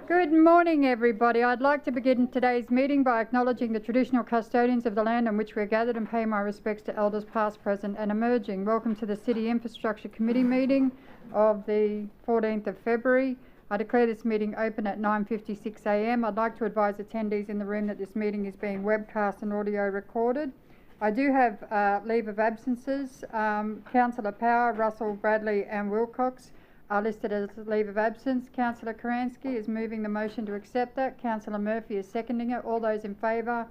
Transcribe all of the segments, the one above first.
Good morning, everybody. I'd like to begin today's meeting by acknowledging the traditional custodians of the land on which we're gathered and pay my respects to elders past, present and emerging. Welcome to the City Infrastructure Committee meeting of the 14th of February. I declare this meeting open at 9:56 a.m. I'd like to advise attendees in the room that this meeting is being webcast and audio recorded. I do have leave of absences. Councillor Power, Russell, Bradley and Wilcox are listed as leave of absence. Councillor Karansky is moving the motion to accept that. Councillor Murphy is seconding it. All those in favour?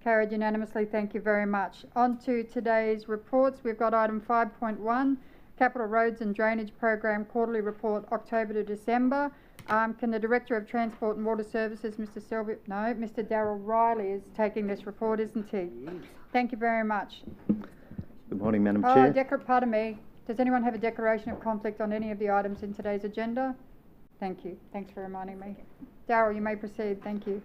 Carried unanimously. Thank you very much. On to today's reports. We've got item 5.1, Capital Roads and Drainage Program Quarterly Report, October to December. Can the Director of Transport and Water Services, Mr. Darryl Riley is taking this report, isn't he? Yes. Thank you very much. Good morning, Madam Chair. Pardon me. Does anyone have a declaration of conflict on any of the items in today's agenda? Thank you. Thanks for reminding me. Darryl, you may proceed. Thank you.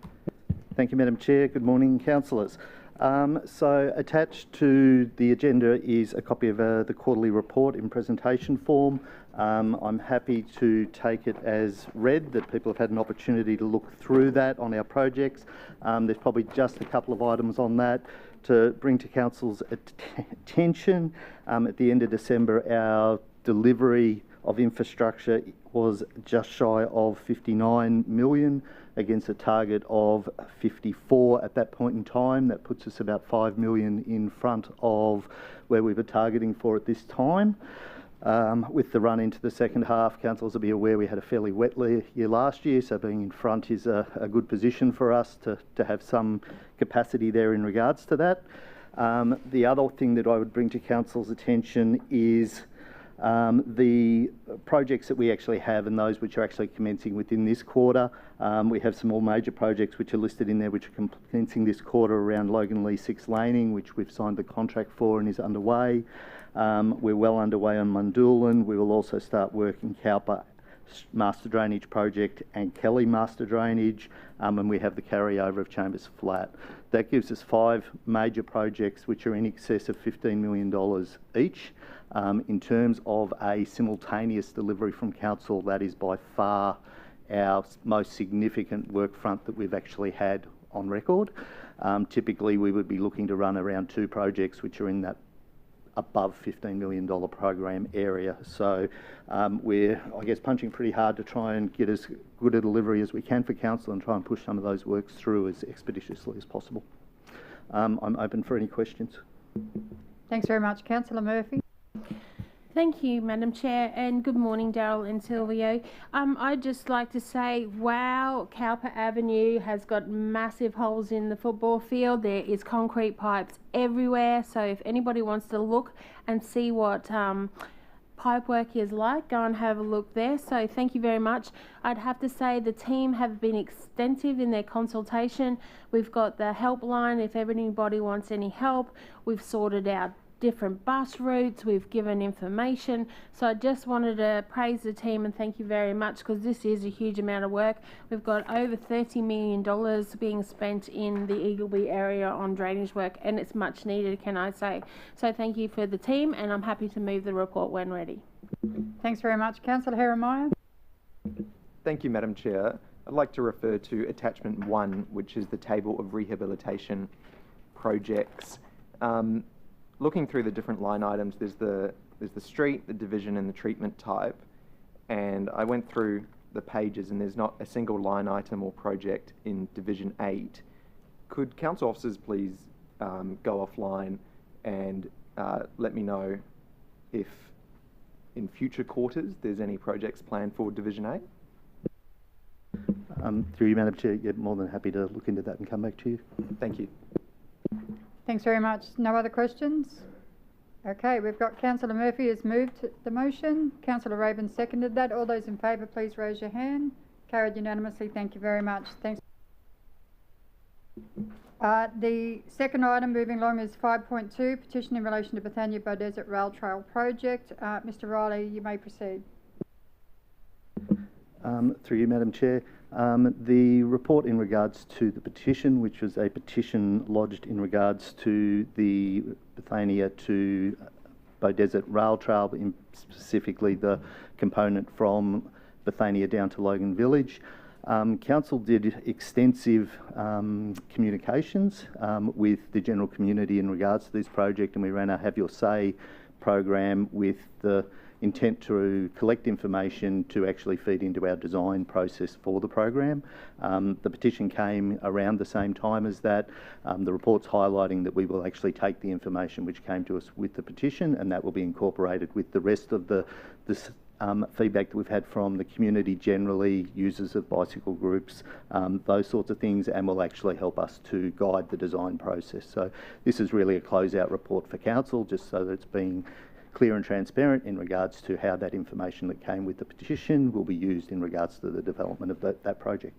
Thank you, Madam Chair. Good morning, councillors. So attached to the agenda is a copy of the quarterly report in presentation form. I'm happy to take it as read, that people have had an opportunity to look through that on our projects. There's probably just a couple of items on that to bring to Council's attention. At the end of December, our delivery of infrastructure was just shy of 59 million against a target of 54 at that point in time. That puts us about 5 million in front of where we were targeting for at this time. With the run into the second half, councillors will be aware we had a fairly wet year last year, so being in front is a good position for us to have some capacity there in regards to that. The other thing that I would bring to council's attention is the projects that we actually have and those which are actually commencing within this quarter. We have some more major projects which are listed in there which are commencing this quarter around Logan Lee 6 laning, which we've signed the contract for and is underway. We're well underway on Mundoolan. We will also start working Cowper Master Drainage Project and Kelly Master Drainage, and we have the carryover of Chambers Flat. That gives us 5 major projects which are in excess of $15 million each. In terms of a simultaneous delivery from council, that is by far our most significant work front that we've actually had on record. Typically we would be looking to run around 2 projects which are in that above $15 million program area. So we're, I guess, punching pretty hard to try and get as good a delivery as we can for council and try and push some of those works through as expeditiously as possible. I'm open for any questions. Thanks very much. Councillor Murphy. Thank you, Madam Chair, and good morning, Darryl and Silvio. I'd just like to say, wow, Cowper Avenue has got massive holes in the football field. There is concrete pipes everywhere, so if anybody wants to look and see what pipe work is like, go and have a look there. So thank you very much. I'd have to say the team have been extensive in their consultation. We've got the helpline if anybody wants any help. We've sorted out different bus routes, we've given information. So I just wanted to praise the team and thank you very much, because this is a huge amount of work. We've got over $30 million being spent in the Eagleby area on drainage work, and it's much needed, can I say. So thank you for the team, and I'm happy to move the report when ready. Thanks very much. Councillor Jeremiah. Thank you, Madam Chair. I'd like to refer to attachment 1, which is the table of rehabilitation projects. Looking through the different line items, there's the street, the division and the treatment type, and I went through the pages and there's not a single line item or project in division 8. Could council officers please go offline and let me know if in future quarters there's any projects planned for division 8? Through you, Madam Chair, yeah, more than happy to look into that and come back to you. Thank you. Thanks very much. No other questions? Okay, we've got Councillor Murphy has moved the motion. Councillor Raven seconded that. All those in favour, please raise your hand. Carried unanimously. Thank you very much. Thanks. The second item moving along is 5.2, petition in relation to Bethania Beaudesert Rail Trail Project. Mr. Riley, you may proceed. Through you, Madam Chair. The report in regards to the petition, which was a petition lodged in regards to the Bethania to Beaudesert Rail Trail, specifically the component from Bethania down to Logan Village. Council did extensive communications with the general community in regards to this project, and we ran a Have Your Say program with the intent to collect information to actually feed into our design process for the program. The petition came around the same time as that. The report's highlighting that we will actually take the information which came to us with the petition, and that will be incorporated with the rest of the feedback that we've had from the community generally, users of bicycle groups, those sorts of things, and will actually help us to guide the design process. So this is really a closeout report for council, just so that it's being clear and transparent in regards to how that information that came with the petition will be used in regards to the development of that project.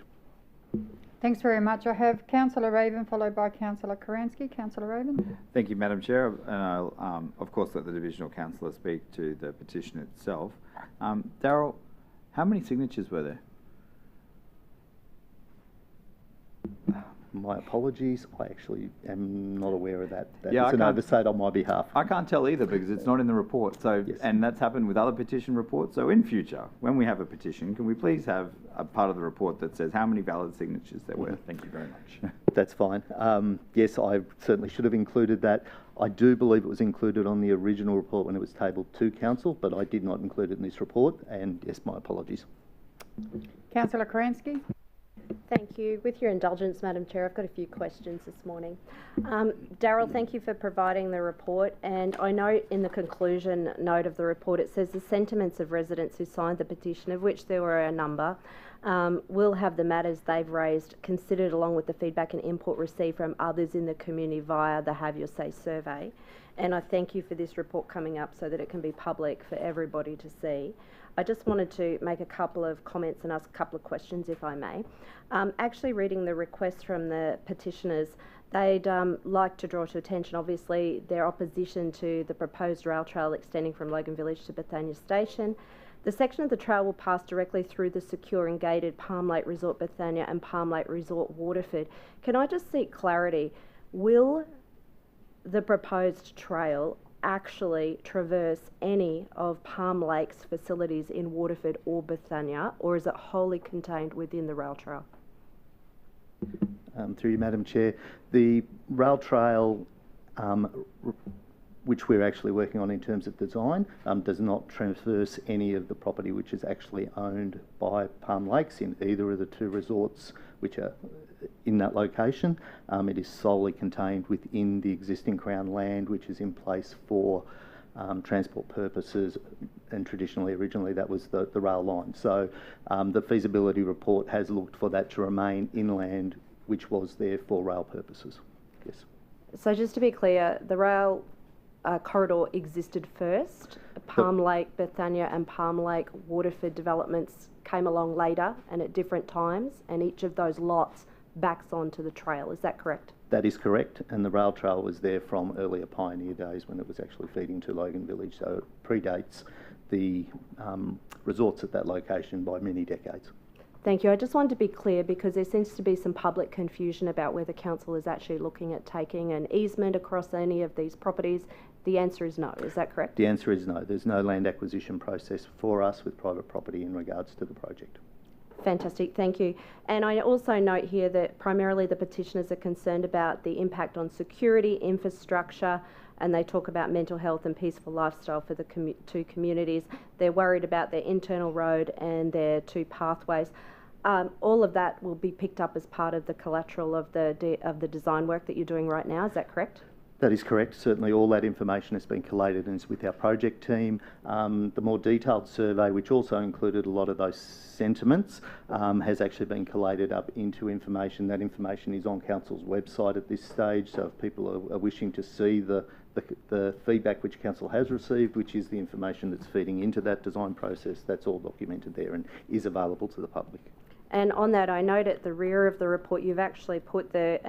Thanks very much. I have Councillor Raven followed by Councillor Karansky. Councillor Raven. Thank you, Madam Chair. And I'll, of course, let the Divisional Councillor speak to the petition itself. Daryl, how many signatures were there? My apologies, I actually am not aware of that. That Yeah, is an oversight on my behalf. I can't tell either because it's not in the report. So, Yes. And that's happened with other petition reports. So in future, when we have a petition, can we please have a part of the report that says how many valid signatures there were? Thank you very much. That's fine. Yes, I certainly should have included that. I do believe it was included on the original report when it was tabled to council, but I did not include it in this report, and yes, my apologies. Councillor Karansky. Thank you. With your indulgence, Madam Chair, I've got a few questions this morning. Daryl, thank you for providing the report, and I note in the conclusion note of the report it says the sentiments of residents who signed the petition, of which there were a number, will have the matters they've raised considered along with the feedback and input received from others in the community via the Have Your Say survey. And I thank you for this report coming up so that it can be public for everybody to see. I just wanted to make a couple of comments and ask a couple of questions, if I may. Actually reading the request from the petitioners, they'd like to draw to attention, obviously, their opposition to the proposed rail trail extending from Logan Village to Bethania Station. The section of the trail will pass directly through the secure and gated Palm Lake Resort Bethania and Palm Lake Resort Waterford. Can I just seek clarity? Will the proposed trail actually traverse any of Palm Lake's facilities in Waterford or Bethania, or is it wholly contained within the rail trail? Through you, Madam Chair, the rail trail, which we're actually working on in terms of design, does not traverse any of the property which is actually owned by Palm Lakes in either of the two resorts which are in that location. It is solely contained within the existing Crown land which is in place for transport purposes, and originally that was the rail line. So the feasibility report has looked for that to remain inland, which was there for rail purposes. Yes. So just to be clear, the rail corridor existed first. Palm Lake, Bethania and Palm Lake Waterford developments came along later and at different times, and each of those lots backs onto the trail. Is that correct? That is correct, and the rail trail was there from earlier pioneer days when it was actually feeding to Logan Village, so it predates the resorts at that location by many decades. Thank you. I just wanted to be clear because there seems to be some public confusion about whether council is actually looking at taking an easement across any of these properties. The answer is no. Is that correct? The answer is no. There's no land acquisition process for us with private property in regards to the project. Fantastic, thank you. And I also note here that primarily the petitioners are concerned about the impact on security, infrastructure, and they talk about mental health and peaceful lifestyle for the two communities. They're worried about their internal road and their two pathways. All of that will be picked up as part of the collateral of the design work that you're doing right now. Is that correct? That is correct. Certainly all that information has been collated and is with our project team. The more detailed survey, which also included a lot of those sentiments, has actually been collated up into information. That information is on Council's website at this stage, so if people are wishing to see the feedback which Council has received, which is the information that's feeding into that design process, that's all documented there and is available to the public. And on that, I note at the rear of the report, you've actually put the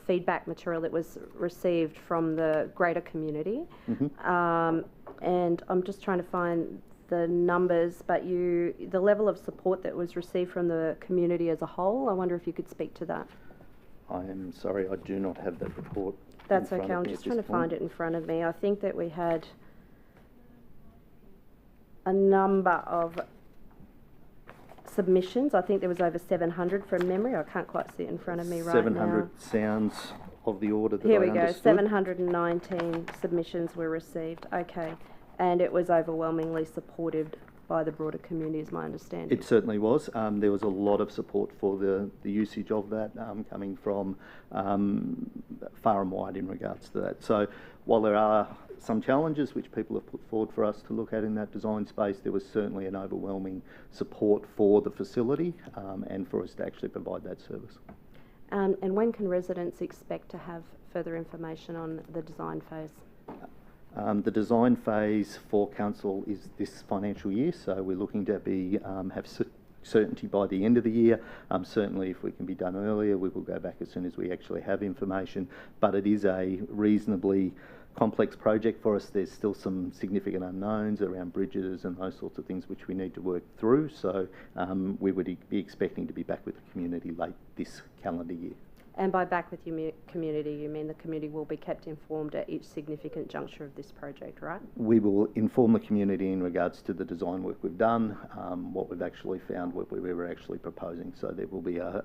feedback material that was received from the greater community. Mm-hmm. And I'm just trying to find the numbers, but the level of support that was received from the community as a whole, I wonder if you could speak to that. I am sorry, I do not have that report. That's okay, I'm just trying to find it in front of me. I think that we had a number of submissions. I think there was over 700 from memory. I can't quite see it in front of me right 700 now. sounds of the order that Here I we go. understood. 719 submissions were received. Okay. And it was overwhelmingly supported by the broader community, is my understanding. It certainly was. There was a lot of support for the usage of that coming from far and wide in regards to that. So while there are some challenges which people have put forward for us to look at in that design space, there was certainly an overwhelming support for the facility and for us to actually provide that service. And when can residents expect to have further information on the design phase? The design phase for council is this financial year, so we're looking to have certainty by the end of the year. Certainly, if we can be done earlier, we will go back as soon as we actually have information. But it is a reasonably complex project for us. There's still some significant unknowns around bridges and those sorts of things which we need to work through. So we would be expecting to be back with the community late this calendar year. And by back with your community, you mean the community will be kept informed at each significant juncture of this project, right? We will inform the community in regards to the design work we've done, what we've actually found, what we were actually proposing. So there will be a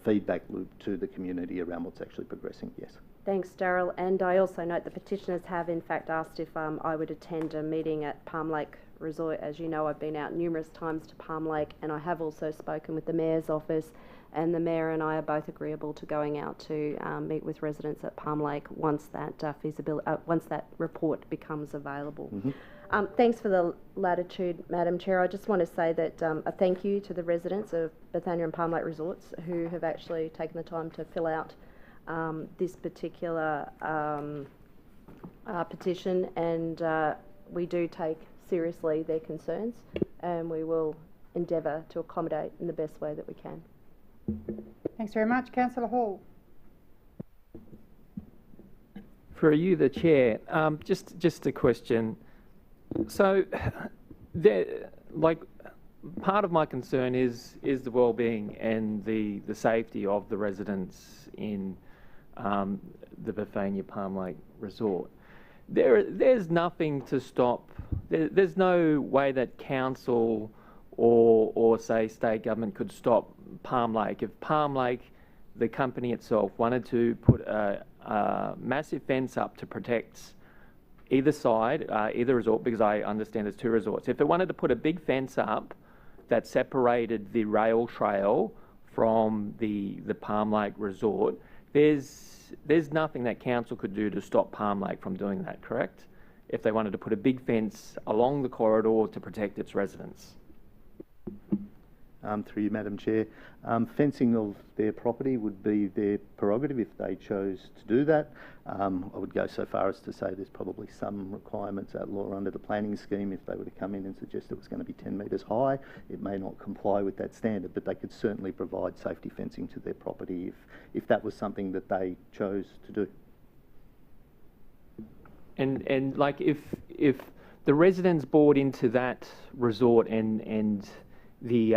feedback loop to the community around what's actually progressing, yes. Thanks, Daryl. And I also note the petitioners have in fact asked if I would attend a meeting at Palm Lake Resort. As you know, I've been out numerous times to Palm Lake, and I have also spoken with the Mayor's office, and the Mayor and I are both agreeable to going out to meet with residents at Palm Lake once that once that report becomes available. Mm-hmm. Thanks for the latitude, Madam Chair. I just want to say that a thank you to the residents of Bethania and Palm Lake Resorts who have actually taken the time to fill out this particular petition, and we do take seriously their concerns, and we will endeavour to accommodate in the best way that we can. Thanks very much. Councillor Hall. For you, the chair, just a question. So, part of my concern is the well-being and the safety of the residents in the Bethania Palm Lake Resort. There's nothing to stop. There's no way that council or say state government could stop Palm Lake. If Palm Lake, the company itself, wanted to put a massive fence up to protect either side, either resort, because I understand there's two resorts. If it wanted to put a big fence up that separated the rail trail from the Palm Lake Resort, there's nothing that council could do to stop Palm Lake from doing that, correct? If they wanted to put a big fence along the corridor to protect its residents. Through you, Madam Chair. Fencing of their property would be their prerogative if they chose to do that. I would go so far as to say there's probably some requirements at law under the planning scheme. If they were to come in and suggest it was going to be 10 metres high, it may not comply with that standard, but they could certainly provide safety fencing to their property if that was something that they chose to do. And like if the residents bought into that resort and the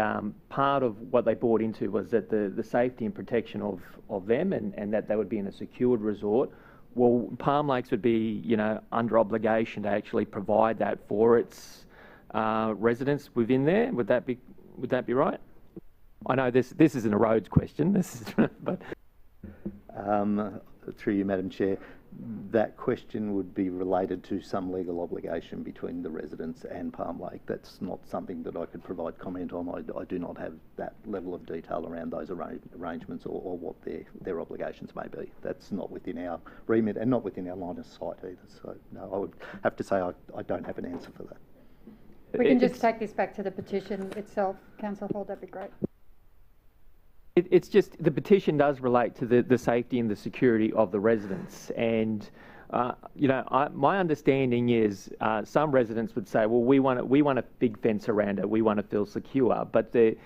part of what they bought into was that the safety and protection of them and that they would be in a secured resort, well, Palm Lakes would be, under obligation to actually provide that for its residents within there. Would that be right? I know this isn't a roads question. But through you, Madam Chair, that question would be related to some legal obligation between the residents and Palm Lake. That's not something that I could provide comment on. I do not have that level of detail around those arrangements or what their obligations may be. That's not within our remit and not within our line of sight either. So, no, I would have to say I don't have an answer for that. We can just take this back to the petition itself. Councillor Hall, that'd be great. It's just the petition does relate to the safety and the security of the residents, and my understanding is some residents would say, well, we want a big fence around it, we want to feel secure, but they're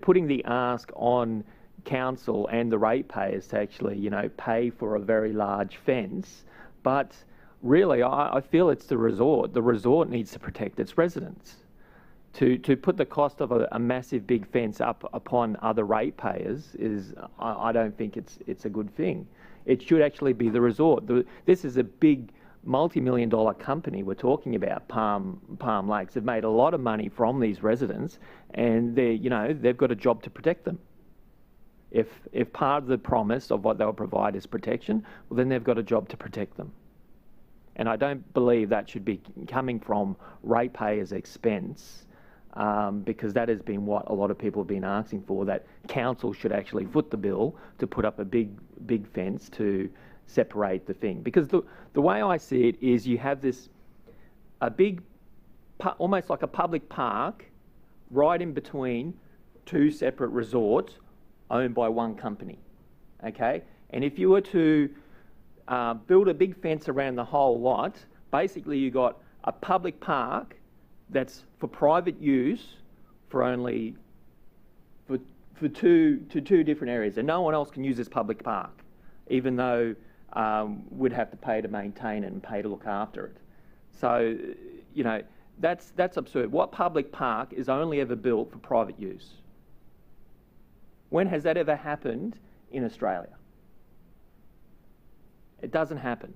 putting the ask on council and the ratepayers to actually pay for a very large fence, but really I feel it's the resort. The resort needs to protect its residents. To put the cost of a massive big fence up upon other ratepayers I don't think it's a good thing. It should actually be the resort. This is a big multi-million dollar company we're talking about, Palm Lakes. They've made a lot of money from these residents, and they've got a job to protect them. If part of the promise of what they'll provide is protection, well, then they've got a job to protect them. And I don't believe that should be coming from ratepayers' expense, because that has been what a lot of people have been asking for, that council should actually foot the bill to put up a big fence to separate the thing. Because the way I see it is you have a big, almost like a public park right in between two separate resorts owned by one company, okay? And if you were to build a big fence around the whole lot, basically you got a public park that's for private use for only for two different areas, and no one else can use this public park, even though we'd have to pay to maintain it and pay to look after it. So, that's absurd. What public park is only ever built for private use? When has that ever happened in Australia? It doesn't happen.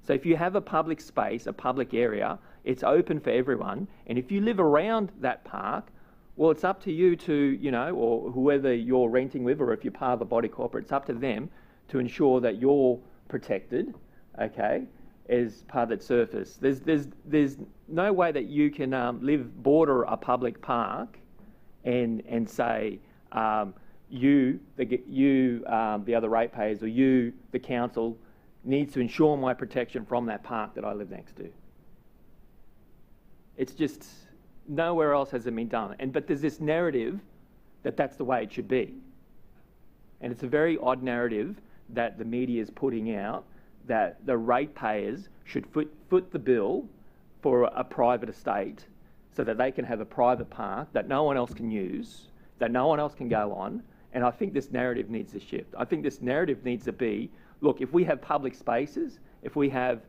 So if you have a public space, a public area, it's open for everyone. And if you live around that park, well, it's up to you to, or whoever you're renting with, or if you're part of the body corporate, it's up to them to ensure that you're protected, okay, as part of that surface. There's no way that you can border a public park and say, you, the other ratepayers, or you, the council, needs to ensure my protection from that park that I live next to. It's just nowhere else has it been done. But there's this narrative that that's the way it should be. And it's a very odd narrative that the media is putting out, that the ratepayers should foot the bill for a private estate so that they can have a private park that no one else can use, that no one else can go on. And I think this narrative needs to shift. I think this narrative needs to be, look, if we have public spaces, if we have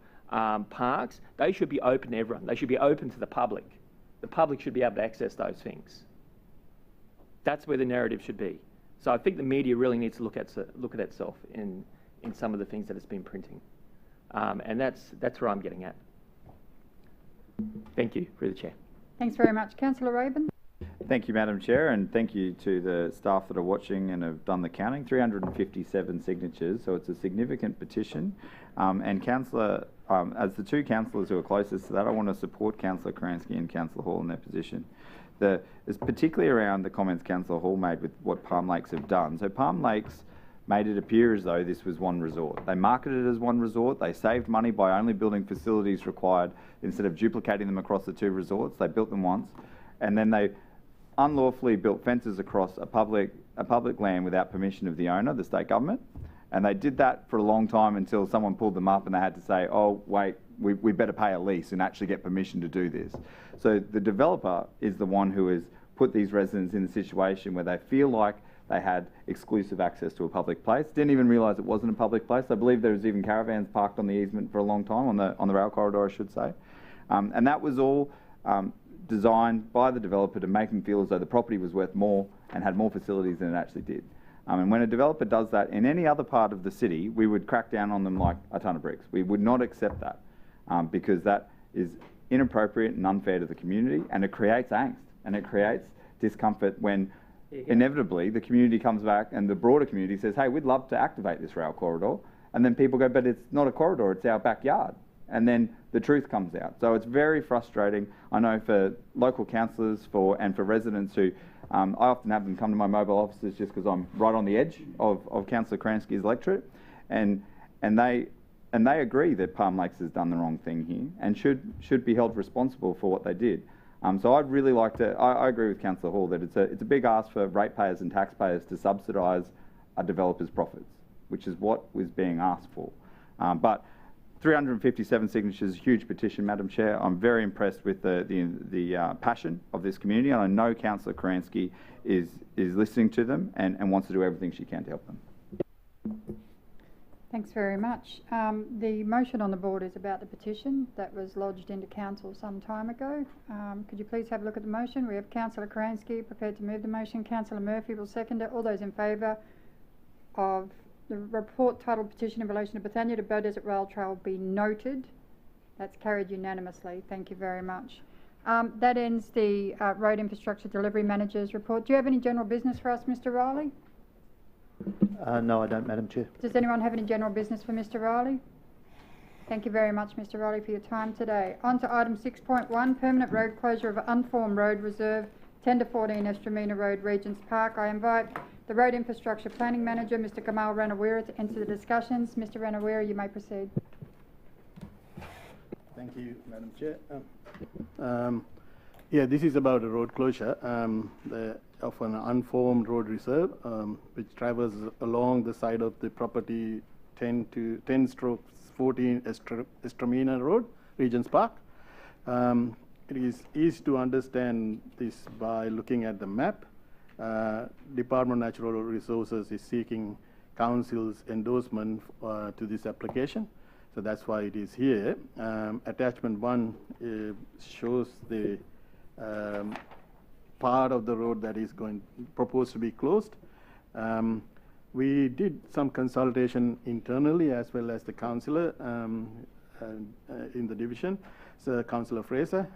parks, they should be open to everyone. They should be open to the public. The public should be able to access those things. That's where the narrative should be. So I think the media really needs to look at itself in some of the things that it's been printing. And that's where I'm getting at. Thank you, through the chair. Thanks very much. Councillor Rabin. Thank you, Madam Chair, and thank you to the staff that are watching and have done the counting. 357 signatures, so it's a significant petition. And Councillor, as the two councillors who are closest to that, I want to support Councillor Kransky and Councillor Hall in their position. It's particularly around the comments Councillor Hall made with what Palm Lakes have done. So Palm Lakes made it appear as though this was one resort. They marketed it as one resort. They saved money by only building facilities required instead of duplicating them across the two resorts. They built them once, and then they unlawfully built fences across a public land without permission of the owner, the state government. And they did that for a long time until someone pulled them up and they had to say, oh, wait, we better pay a lease and actually get permission to do this. So the developer is the one who has put these residents in a situation where they feel like they had exclusive access to a public place. Didn't even realise it wasn't a public place. I believe there was even caravans parked on the easement for a long time, on the rail corridor, I should say. And that was all designed by the developer to make them feel as though the property was worth more and had more facilities than it actually did. And when a developer does that in any other part of the city, we would crack down on them like a ton of bricks. We would not accept that because that is inappropriate and unfair to the community, and it creates angst and it creates discomfort when inevitably the community comes back and the broader community says, hey, we'd love to activate this rail corridor. And then people go, but it's not a corridor, it's our backyard. And then the truth comes out. So it's very frustrating, I know, for local councillors and for residents who, I often have them come to my mobile offices just because I'm right on the edge of Councillor Kransky's electorate, and they agree that Palm Lakes has done the wrong thing here and should be held responsible for what they did. So I'd really like to, I agree with Councillor Hall that it's a big ask for ratepayers and taxpayers to subsidise a developer's profits, which is what was being asked for. But 357 signatures, a huge petition, Madam Chair. I'm very impressed with the passion of this community, and I know Councillor Kransky is listening to them and wants to do everything she can to help them. Thanks very much. The motion on the board is about the petition that was lodged into council some time ago. Could you please have a look at the motion? We have Councillor Kransky prepared to move the motion. Councillor Murphy will second it. All those in favour of the report titled Petition in relation to Bethania to Bow Desert Rail Trail be noted. That's carried unanimously. Thank you very much. That ends the Road Infrastructure Delivery Manager's report. Do you have any general business for us, Mr Riley? No, I don't, Madam Chair. Does anyone have any general business for Mr Riley? Thank you very much, Mr Riley, for your time today. On to item 6.1, permanent road closure of unformed road reserve, 10 to 14 Estramina Road, Regents Park. I invite the Road Infrastructure Planning Manager, Mr Gamal Ranawira, to enter the discussions. Mr Ranawira, you may proceed. Thank you, Madam Chair. Yeah, this is about a road closure of an unformed road reserve, which traverses along the side of the property 10/14 Estramina Road, Regents Park. It is easy to understand this by looking at the map. Department of Natural Resources is seeking Council's endorsement to this application. So that's why it is here. Attachment 1 shows the part of the road that is proposed to be closed. We did some consultation internally as well as the councillor in the division, so Councillor Fraser.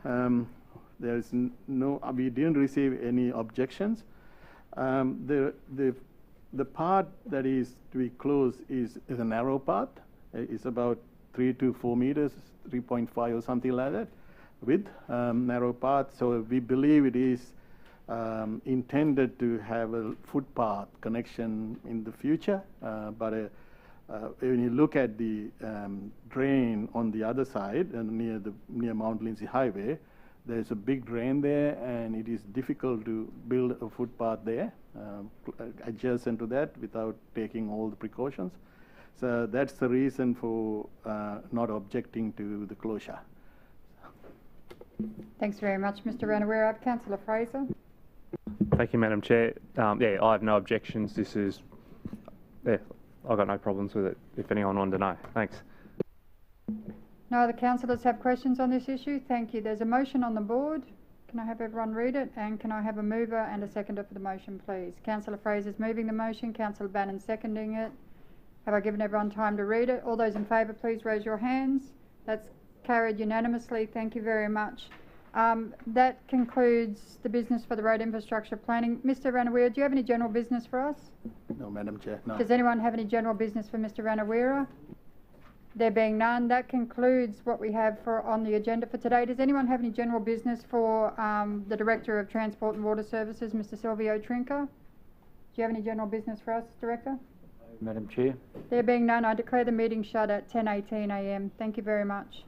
There is we didn't receive any objections. The part that is to be closed is a narrow path. It's about 3 to 4 meters, 3.5 or something like that, with narrow path. So we believe it is intended to have a footpath connection in the future. But when you look at the drain on the other side, near Mount Lindsay Highway, there's a big drain there, and it is difficult to build a footpath there adjacent to that without taking all the precautions. So that's the reason for not objecting to the closure. Thanks very much, Mr Ranawira. Councillor Fraser. Thank you, Madam Chair. Yeah, I have no objections. This is, yeah, I've got no problems with it, if anyone wanted to know. Thanks. No other councillors have questions on this issue? Thank you. There's a motion on the board. Can I have everyone read it? And can I have a mover and a seconder for the motion, please? Councillor Fraser's moving the motion. Councillor Bannon seconding it. Have I given everyone time to read it? All those in favour, please raise your hands. That's carried unanimously. Thank you very much. That concludes the business for the road infrastructure planning. Mr Ranawira, do you have any general business for us? No, Madam Chair, no. Does anyone have any general business for Mr Ranawira? There being none, that concludes what we have on the agenda for today. Does anyone have any general business for the Director of Transport and Water Services, Mr Silvio Trinca? Do you have any general business for us, Director? Madam Chair. There being none, I declare the meeting shut at 10:18 a.m. Thank you very much.